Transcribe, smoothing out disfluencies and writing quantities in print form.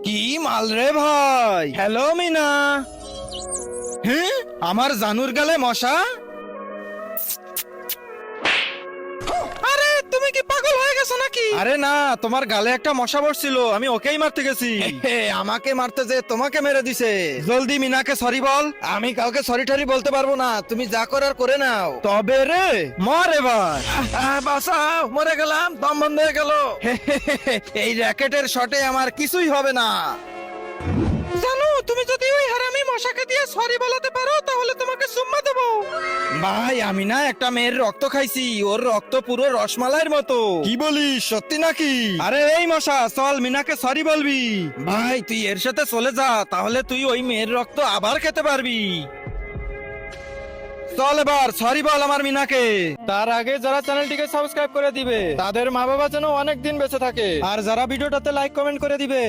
কি মাল রে ভাই? হ্যালো মিনা। হ্যাঁ, আমার জানুর গালে মশা? আরে তুমি কি পাগল হয়ে গেছো নাকি? আরে না, তোমার গালে একটা মশা বসছিল, আমি ওকেই মারতে গেছি। আমাকে মারতে যে তোমাকে মেরে দিছে। জলদি মিনাকে সরি বল। আমি কাউকে সরি টরি বলতে পারবো না, তুমি যা করার করে নাও। তবে রে মর এবার। বাঁচাও, মরে গেলাম, দম বন্ধ হয়ে গেল। এই র্যাকেটের শটে আমার কিছুই হবে না। জানো, তুমি যদি ওই হারামি মশাকে দিয়ে সরি বলাতে পারো তাহলে তোমাকে সুম্মা দেবো। ভাই, আমি না একটা মেয়ের রক্ত খাইছি, ওর রক্ত পুরো রসমালাইয়ের মতো। কি বলিস, সত্যি নাকি? আরে এই মশা, চল মিনাকে সরি বলবি। ভাই তুই এর সাথে চলে যা, তাহলে তুই ওই মেয়ের রক্ত আবার খেতে পারবি। চল এবার সরি বল আমার মিনাকে। তার আগে যারা চ্যানেলটিকে সাবস্ক্রাইব করে দিবে তাদের মা বাবা যেন অনেক দিন বেঁচে থাকে, আর যারা ভিডিওটাতে লাইক কমেন্ট করে দিবে